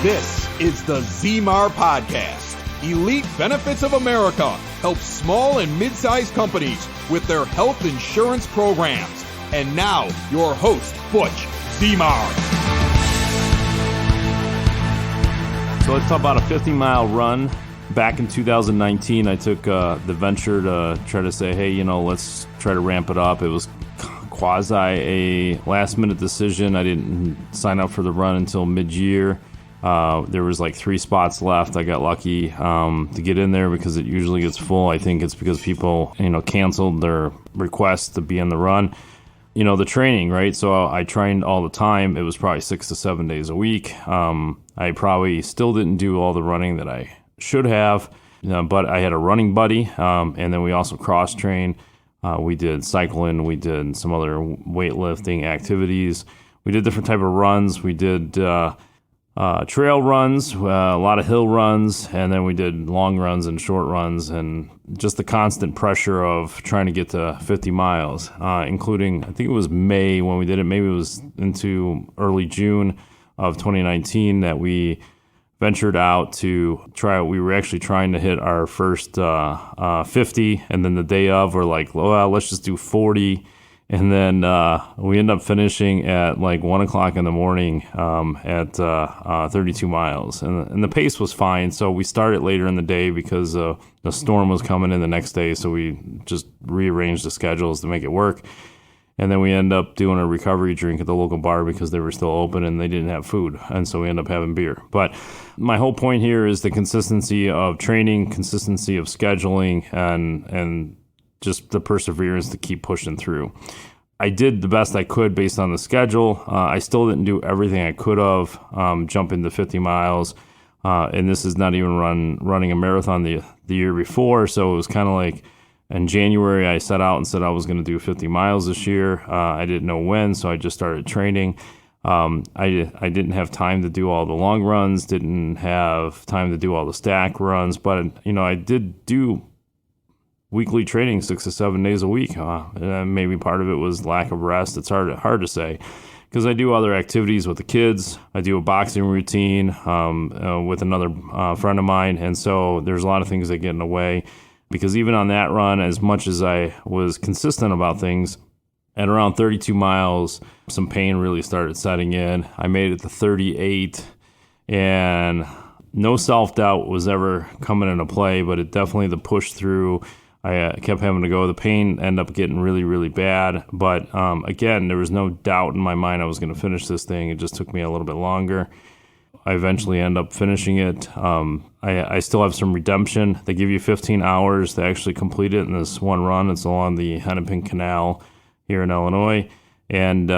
This is the ZMAR Podcast. Elite Benefits of America helps small and mid-sized companies with their health insurance programs. And now, your host, Butch ZMAR. So let's talk about a 50-mile run. Back in 2019, I took the venture to try to say, hey, let's try to ramp it up. It was quasi a last-minute decision. I didn't sign up for the run until mid-year. There was like 3 spots left. I got lucky to get in there because it usually gets full. I think it's because people, canceled their request to be on the run. The training, right? So I trained all the time. It was probably 6 to 7 days a week. I probably still didn't do all the running that I should have, but I had a running buddy, and then we also cross-trained. We did cycling. We did some other weightlifting activities. We did different type of runs. We did trail runs, a lot of hill runs, and then we did long runs and short runs, and just the constant pressure of trying to get to 50 miles, including, I think it was May when we did it. Maybe it was into early June of 2019 that we ventured out to try. We were actually trying to hit our first 50, and then the day of, we're like, well, let's just do 40. And then we end up finishing at like 1 o'clock in the morning at 32 miles. And the pace was fine. So we started later in the day because the storm was coming in the next day. So we just rearranged the schedules to make it work. And then we end up doing a recovery drink at the local bar because they were still open and they didn't have food. And so we end up having beer. But my whole point here is the consistency of training, consistency of scheduling, and just the perseverance to keep pushing through. I did the best I could based on the schedule. I still didn't do everything I could have, jump into 50 miles. And this is not even running a marathon the year before. So it was kind of like in January, I set out and said I was going to do 50 miles this year. I didn't know when, so I just started training. I didn't have time to do all the long runs, didn't have time to do all the stack runs, but I did do weekly training 6 to 7 days a week. Maybe part of it was lack of rest. It's hard to say because I do other activities with the kids. I do a boxing routine with another friend of mine, and so there's a lot of things that get in the way. Because even on that run, as much as I was consistent about things, at around 32 miles, some pain really started setting in. I made it to 38, and no self-doubt was ever coming into play, but it definitely the push through. I kept having to go. The pain ended up getting really, really bad. But again, there was no doubt in my mind I was going to finish this thing. It just took me a little bit longer. I eventually end up finishing it. I still have some redemption. They give you 15 hours to actually complete it in this one run. It's along the Hennepin Canal here in Illinois. And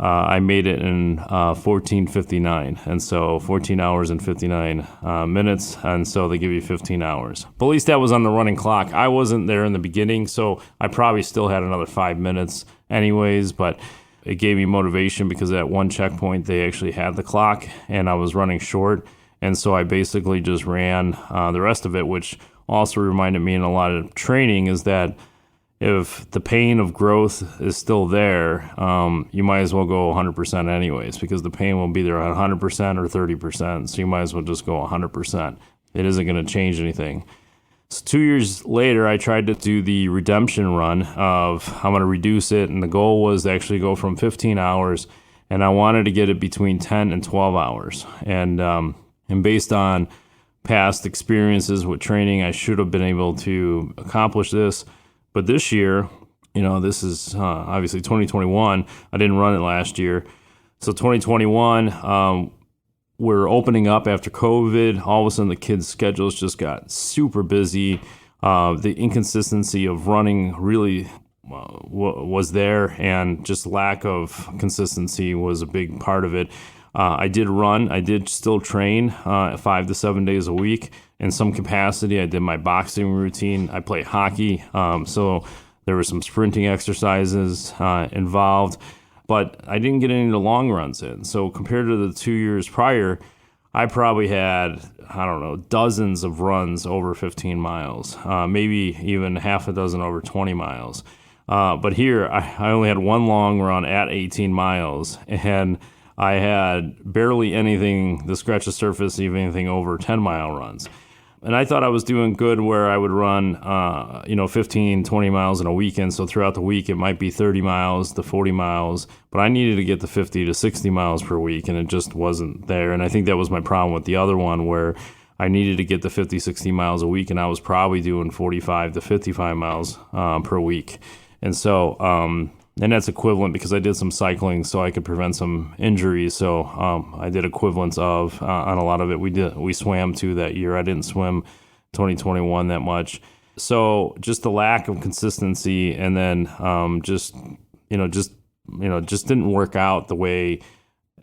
I made it in 14:59, and so 14 hours and 59 minutes, and so they give you 15 hours. But at least that was on the running clock. I wasn't there in the beginning, so I probably still had another 5 minutes anyways, but it gave me motivation because at one checkpoint they actually had the clock, and I was running short, and so I basically just ran the rest of it, which also reminded me in a lot of training is that if the pain of growth is still there, you might as well go 100% anyways, because the pain will be there at 100% or 30%. So you might as well just go 100%. It isn't going to change anything. So 2 years later, I tried to do the redemption run of I'm going to reduce it. And the goal was to actually go from 15 hours, and I wanted to get it between 10 and 12 hours. And based on past experiences with training, I should have been able to accomplish this. But this year, this is obviously 2021. I didn't run it last year. So 2021, we're opening up after COVID. All of a sudden, the kids' schedules just got super busy. The inconsistency of running really was there, and just lack of consistency was a big part of it. I did run. I did still train 5 to 7 days a week in some capacity. I did my boxing routine. I play hockey, so there were some sprinting exercises involved, but I didn't get any of the long runs in. So compared to the 2 years prior, I probably had, dozens of runs over 15 miles, maybe even half a dozen over 20 miles. But here, I only had one long run at 18 miles, and I had barely anything to scratch the surface, even anything over 10-mile runs. And I thought I was doing good where I would run, 15, 20 miles in a weekend. So throughout the week, it might be 30 miles to 40 miles, but I needed to get to 50 to 60 miles per week, and it just wasn't there. And I think that was my problem with the other one, where I needed to get to 50, 60 miles a week, and I was probably doing 45 to 55 miles per week. And so, and that's equivalent because I did some cycling so I could prevent some injuries. So I did equivalents of on a lot of it. We swam too that year. I didn't swim 2021 that much. So just the lack of consistency, and then just didn't work out the way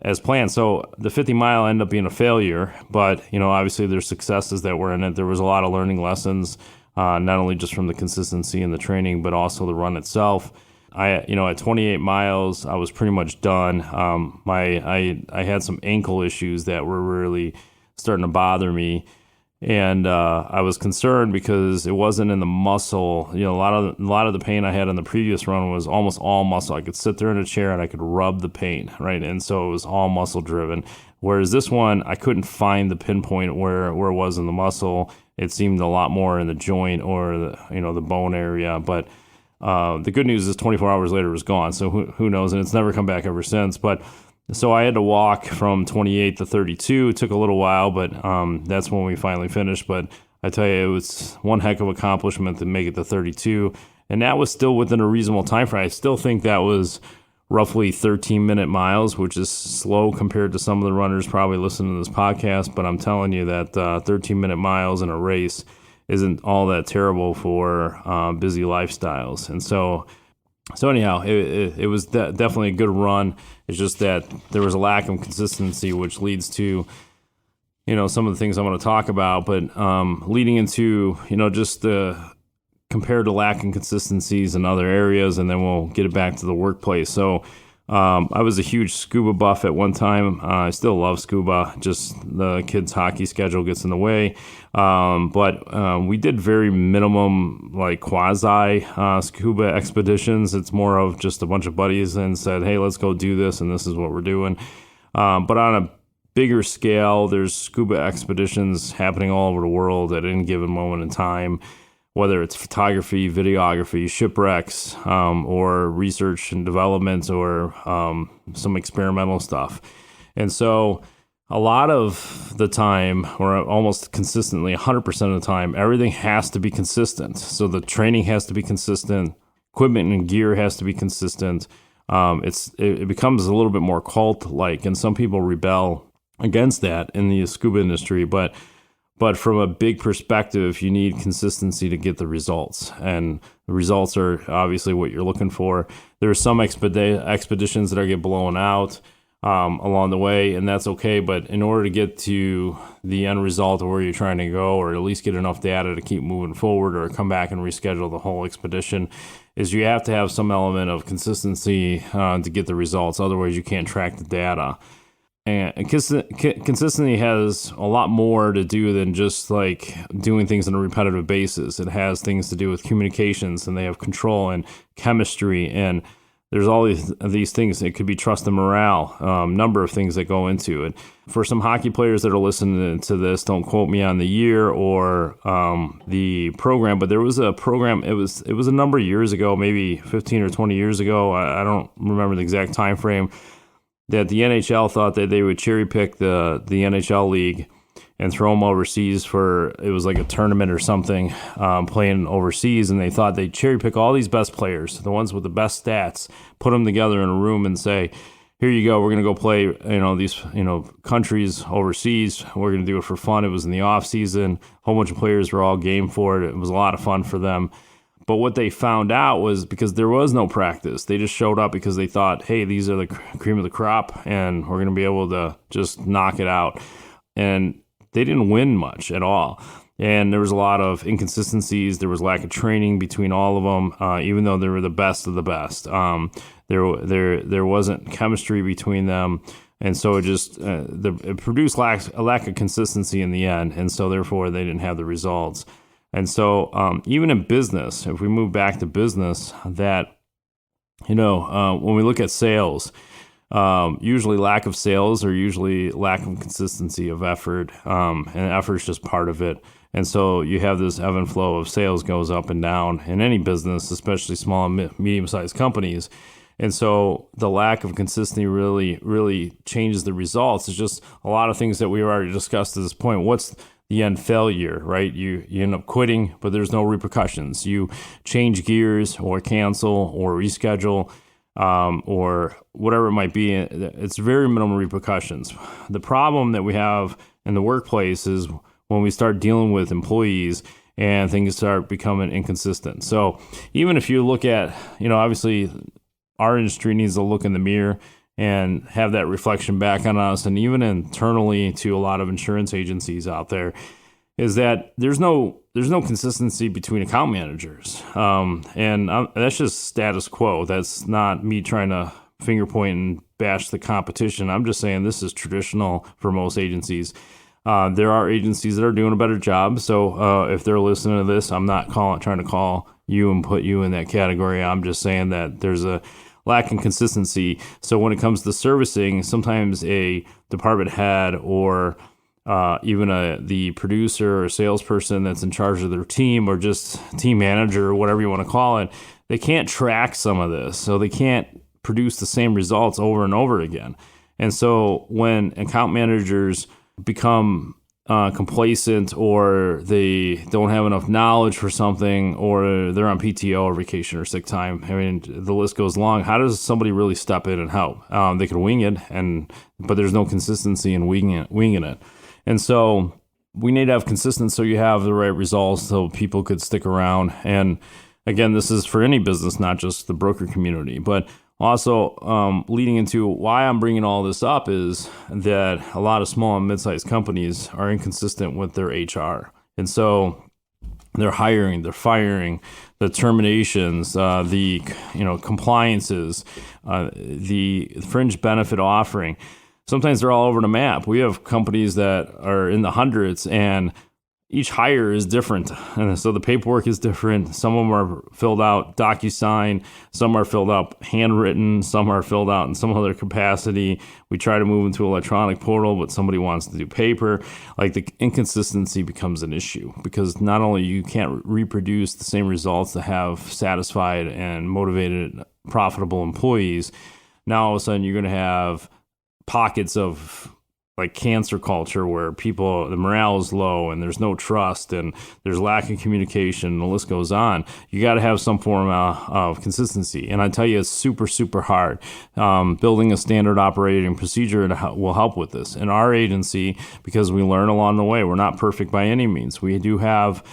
as planned. So the 50 mile ended up being a failure, but obviously there's successes that were in it. There was a lot of learning lessons, not only just from the consistency and the training, but also the run itself. At 28 miles, I was pretty much done. I had some ankle issues that were really starting to bother me, and I was concerned because it wasn't in the muscle. A lot of the pain I had on the previous run was almost all muscle. I could sit there in a chair and I could rub the pain, right? And so it was all muscle driven. Whereas this one, I couldn't find the pinpoint where it was in the muscle. It seemed a lot more in the joint or the bone area, but. The good news is 24 hours later it was gone, so who knows, and it's never come back ever since. But so I had to walk from 28 to 32. It took a little while, but that's when we finally finished. But I tell you, it was one heck of an accomplishment to make it to 32, and that was still within a reasonable time frame. I still think that was roughly 13-minute miles, which is slow compared to some of the runners probably listening to this podcast, but I'm telling you that 13-minute miles in a race isn't all that terrible for busy lifestyles. And so anyhow, it was definitely a good run. It's just that there was a lack of consistency, which leads to, some of the things I'm going to talk about, but leading into, just compared to lack of consistencies in other areas, and then we'll get it back to the workplace. So I was a huge scuba buff at one time. I still love scuba, just the kids' hockey schedule gets in the way. But we did very minimum, like quasi scuba expeditions. It's more of just a bunch of buddies and said, hey, let's go do this, and this is what we're doing. But on a bigger scale, there's scuba expeditions happening all over the world at any given moment in time, whether it's photography, videography, shipwrecks, or research and development, or some experimental stuff. And so a lot of the time, or almost consistently, 100% of the time, everything has to be consistent. So the training has to be consistent, equipment and gear has to be consistent. It becomes a little bit more cult-like, and some people rebel against that in the scuba industry, but from a big perspective, you need consistency to get the results. And the results are obviously what you're looking for. There are some expeditions that get blown out along the way, and that's okay. But in order to get to the end result of where you're trying to go, or at least get enough data to keep moving forward, or come back and reschedule the whole expedition, is you have to have some element of consistency to get the results. Otherwise, you can't track the data. And consistency has a lot more to do than just like doing things on a repetitive basis. It has things to do with communications, and they have control and chemistry, and there's all these things. It could be trust and morale, number of things that go into it. For some hockey players that are listening to this, don't quote me on the year or the program, but there was a program. It was a number of years ago, maybe 15 or 20 years ago. I don't remember the exact time frame. That the NHL thought that they would cherry pick the NHL league and throw them overseas for, it was like a tournament or something, playing overseas, and they thought they'd cherry pick all these best players, the ones with the best stats, put them together in a room and say, here you go, we're going to go play, these, countries overseas. We're going to do it for fun. It was in the off season. A whole bunch of players were all game for it. It was a lot of fun for them. But what they found out was, because there was no practice, they just showed up because they thought, hey, these are the cream of the crop, and we're going to be able to just knock it out. And they didn't win much at all. And there was a lot of inconsistencies. There was lack of training between all of them, even though they were the best of the best. There wasn't chemistry between them. And so it just it produced a lack of consistency in the end. And so therefore they didn't have the results. And so even in business, if we move back to business, that, when we look at sales, usually lack of sales or usually lack of consistency of effort, and effort is just part of it. And so you have this ebb and flow of sales goes up and down in any business, especially small and medium-sized companies. And so the lack of consistency really changes the results. It's just a lot of things that we already discussed at this point. What's the end failure, right? You end up quitting, but there's no repercussions. You change gears or cancel or reschedule, or whatever it might be. It's very minimal repercussions. The problem that we have in the workplace is when we start dealing with employees and things start becoming inconsistent. So even if you look at, obviously our industry needs to look in the mirror and have that reflection back on us, and even internally to a lot of insurance agencies out there, is that there's no consistency between account managers, and that's just status quo. That's not me trying to finger point and bash the competition. I'm just saying this is traditional for most agencies. There are agencies that are doing a better job. So if they're listening to this, I'm not trying to call you and put you in that category. I'm just saying that there's a lack in consistency. So when it comes to servicing, sometimes a department head or even the producer or salesperson that's in charge of their team, or just team manager or whatever you want to call it, they can't track some of this. So they can't produce the same results over and over again. And so when account managers become complacent, or they don't have enough knowledge for something, or they're on PTO or vacation or sick time, I mean, the list goes long. How does somebody really step in and help? They could wing it, but there's no consistency in winging it. And so we need to have consistency so you have the right results so people could stick around. And again, this is for any business, not just the broker community. But also, leading into why I'm bringing all this up is that a lot of small and mid-sized companies are inconsistent with their HR. And so they're hiring, they're firing, the terminations, the compliances, the fringe benefit offering. Sometimes they're all over the map. We have companies that are in the hundreds, and each hire is different. And so the paperwork is different. Some of them are filled out DocuSign. Some are filled out handwritten. Some are filled out in some other capacity. We try to move into an electronic portal, but somebody wants to do paper. Like, the inconsistency becomes an issue, because not only you can't reproduce the same results to have satisfied and motivated, profitable employees, now all of a sudden you're going to have pockets of like cancer culture where the morale is low and there's no trust and there's lack of communication, and the list goes on. You got to have some form of consistency. And I tell you, it's super, super hard. Building a standard operating procedure will help with this. In our agency, because we learn along the way, we're not perfect by any means. We do have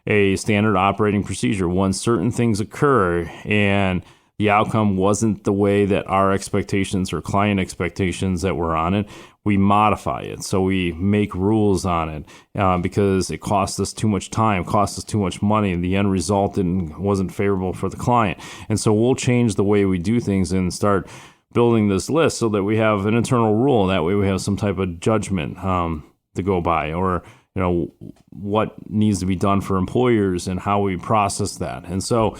a standard operating procedure. When certain things occur and the outcome wasn't the way that our expectations or client expectations that were on it, we modify it. So we make rules on it because it costs us too much time, costs us too much money, and the end result wasn't favorable for the client. And so we'll change the way we do things and start building this list so that we have an internal rule. That way we have some type of judgment to go by, or what needs to be done for employers and how we process that. And so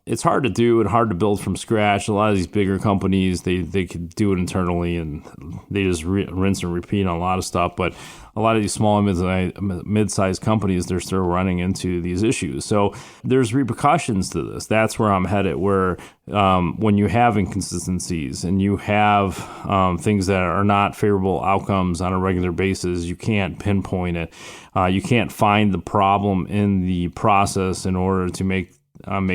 it's hard to do and hard to build from scratch. A lot of these bigger companies, they could do it internally and they just rinse and repeat on a lot of stuff. But a lot of these small and mid-sized companies, they're still running into these issues. So there's repercussions to this. That's where I'm headed, where when you have inconsistencies and you have things that are not favorable outcomes on a regular basis, you can't pinpoint it. You can't find the problem in the process in order to make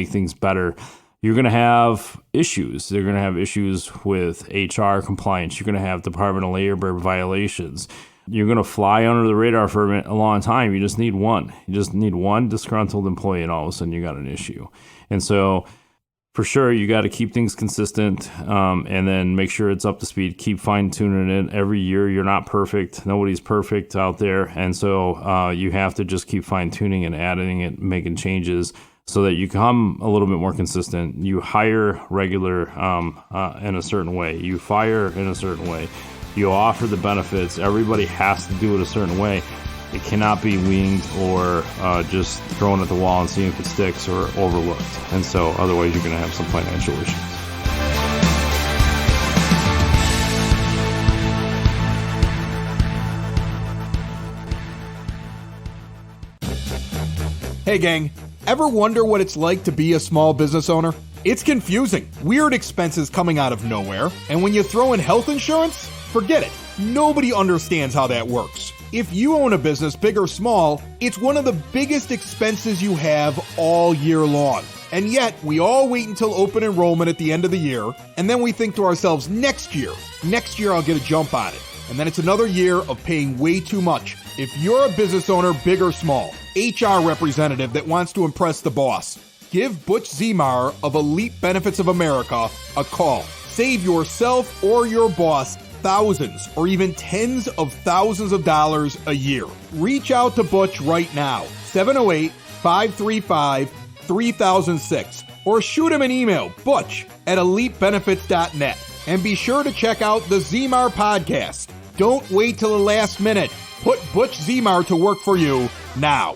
things better. You're going to have issues. They're going to have issues with HR compliance. You're going to have Department of Labor violations. You're going to fly under the radar for a long time. You just need one. You just need one disgruntled employee, and all of a sudden you got an issue. And so for sure, you got to keep things consistent, and then make sure it's up to speed. Keep fine-tuning it every year. You're not perfect. Nobody's perfect out there. And so you have to just keep fine-tuning and adding it, making changes, so that you become a little bit more consistent. You hire regular in a certain way. You fire in a certain way. You offer the benefits. Everybody has to do it a certain way. It cannot be winged or just thrown at the wall and seeing if it sticks, or overlooked. And so otherwise you're going to have some financial issues. Hey gang, ever wonder what it's like to be a small business owner? It's confusing, weird expenses coming out of nowhere, and when you throw in health insurance, forget it. Nobody understands how that works. If you own a business, big or small, it's one of the biggest expenses you have all year long. And yet, we all wait until open enrollment at the end of the year, and then we think to ourselves, next year I'll get a jump on it. And then it's another year of paying way too much. If you're a business owner, big or small, HR representative that wants to impress the boss, give Butch Zemar of Elite Benefits of America a call. Save yourself or your boss thousands or even tens of thousands of dollars a year. Reach out to Butch right now, 708-535-3006, or shoot him an email, butch@elitebenefits.net. And be sure to check out the Zemar podcast. Don't wait till the last minute. Put Butch Zemar to work for you now.